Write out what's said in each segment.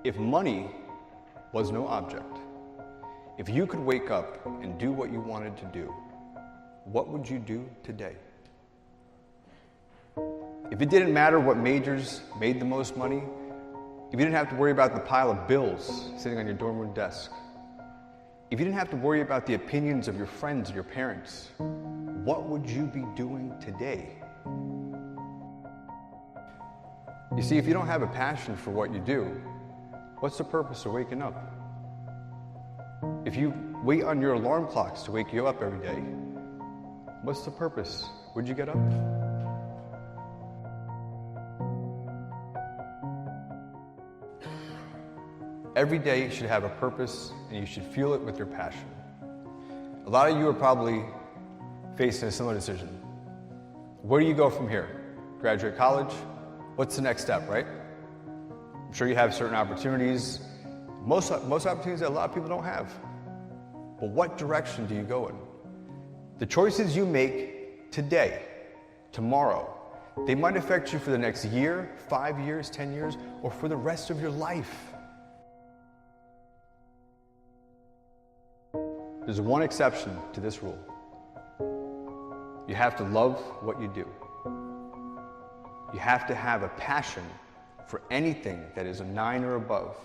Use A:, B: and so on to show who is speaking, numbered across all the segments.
A: If money was no object, if you could wake up and do what you wanted to do, what would you do today? If it didn't matter what majors made the most money, if you didn't have to worry about the pile of bills sitting on your dorm room desk, if you didn't have to worry about the opinions of your friends and your parents, what would you be doing today? You see, if you don't have a passion for what you do, what's the purpose of waking up? If you wait on your alarm clocks to wake you up every day, what's the purpose? Would you get up? Every day should have a purpose, and you should fuel it with your passion. A lot of you are probably facing a similar decision. Where do you go from here? Graduate college? What's the next step, right? I'm sure you have certain opportunities, most opportunities that a lot of people don't have. But what direction do you go in? The choices you make today, tomorrow, they might affect you for the next year, 5 years, 10 years, or for the rest of your life. There's one exception to this rule. You have to love what you do. You have to have a passion for anything that is a 9 or above.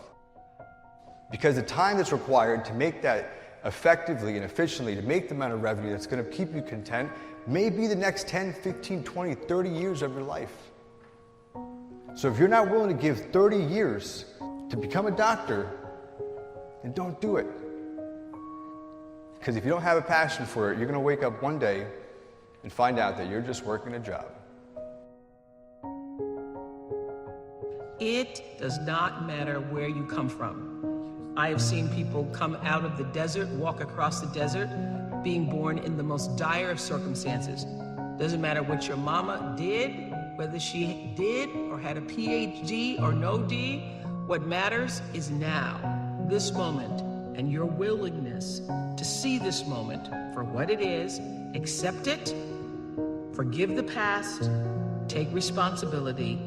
A: Because the time that's required to make that effectively and efficiently, to make the amount of revenue that's going to keep you content, may be the next 10, 15, 20, 30 years of your life. So if you're not willing to give 30 years to become a doctor, then don't do it. Because if you don't have a passion for it, you're going to wake up one day and find out that you're just working a job.
B: It does not matter where you come from. I have seen people come out of the desert, walk across the desert, being born in the most dire of circumstances. Doesn't matter what your mama did, whether she did or had a PhD or no D. What matters is now, this moment, and your willingness to see this moment for what it is, accept it, forgive the past, take responsibility,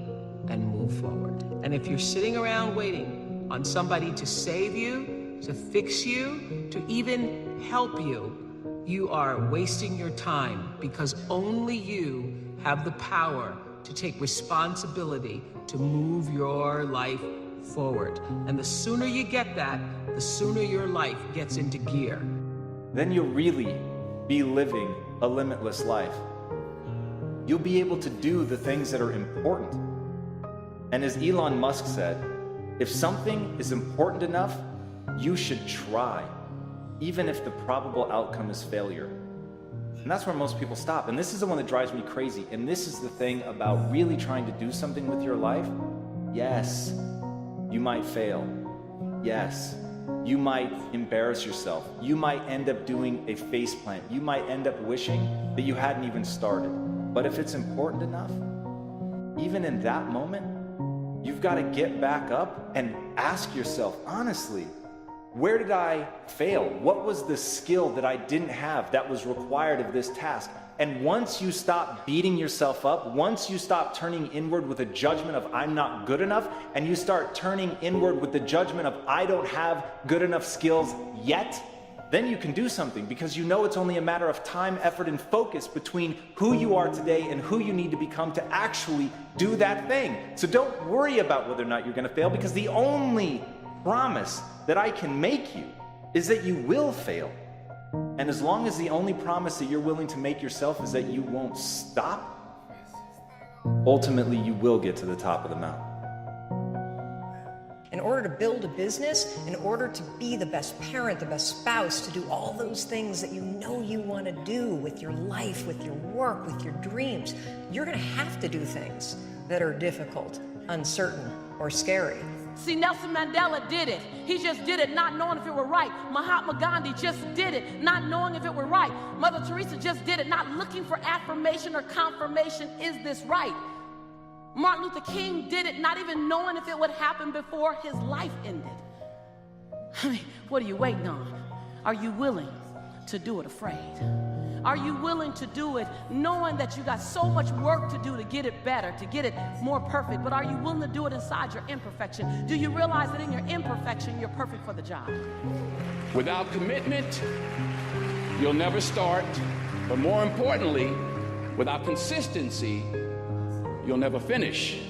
B: and move forward. And if you're sitting around waiting on somebody to save you, to fix you, to even help you, you are wasting your time, because only you have the power to take responsibility to move your life forward. And the sooner you get that, the sooner your life gets into gear.
C: Then you'll really be living a limitless life. You'll be able to do the things that are important. And as Elon Musk said, if something is important enough, you should try, even if the probable outcome is failure. And that's where most people stop. And this is the one that drives me crazy. And this is the thing about really trying to do something with your life. Yes, you might fail. Yes, you might embarrass yourself. You might end up doing a faceplant. You might end up wishing that you hadn't even started. But if it's important enough, even in that moment, you've got to get back up and ask yourself, honestly, where did I fail? What was the skill that I didn't have that was required of this task? And once you stop beating yourself up, once you stop turning inward with a judgment of I'm not good enough, and you start turning inward with the judgment of I don't have good enough skills yet, then you can do something, because you know it's only a matter of time, effort, and focus between who you are today and who you need to become to actually do that thing. So don't worry about whether or not you're going to fail, because the only promise that I can make you is that you will fail. And as long as the only promise that you're willing to make yourself is that you won't stop, ultimately you will get to the top of the mountain.
D: In order to build a business, in order to be the best parent, the best spouse, to do all those things that you know you want to do with your life, with your work, with your dreams, you're going to have to do things that are difficult, uncertain, or scary.
E: See, Nelson Mandela did it. He just did it not knowing if it were right. Mahatma Gandhi just did it not knowing if it were right. Mother Teresa just did it not looking for affirmation or confirmation. Is this right? Martin Luther King did it not even knowing if it would happen before his life ended. I mean, what are you waiting on? Are you willing to do it afraid? Are you willing to do it knowing that you got so much work to do to get it better, to get it more perfect? But are you willing to do it inside your imperfection? Do you realize that in your imperfection, you're perfect for the job?
F: Without commitment, you'll never start. But more importantly, without consistency, you'll never finish.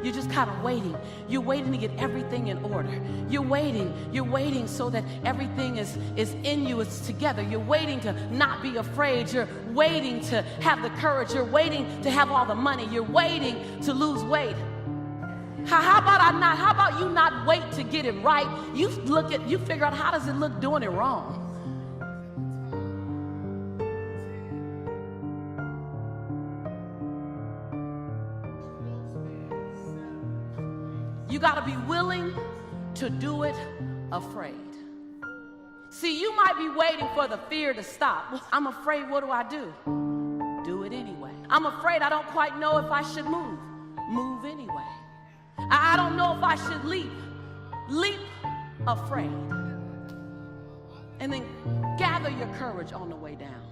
E: You're just kind of waiting. You're waiting to get everything in order. You're waiting so that everything is in you, it's together. You're waiting to not be afraid. You're waiting to have the courage. You're waiting to have all the money. You're waiting to lose weight. How about you not wait to get it right? You figure out how does it look doing it wrong. You got to be willing to do it afraid. See, you might be waiting for the fear to stop. I'm afraid, what do? Do it anyway. I'm afraid I don't quite know if I should move. Move anyway. I don't know if I should leap. Leap afraid. And then gather your courage on the way down.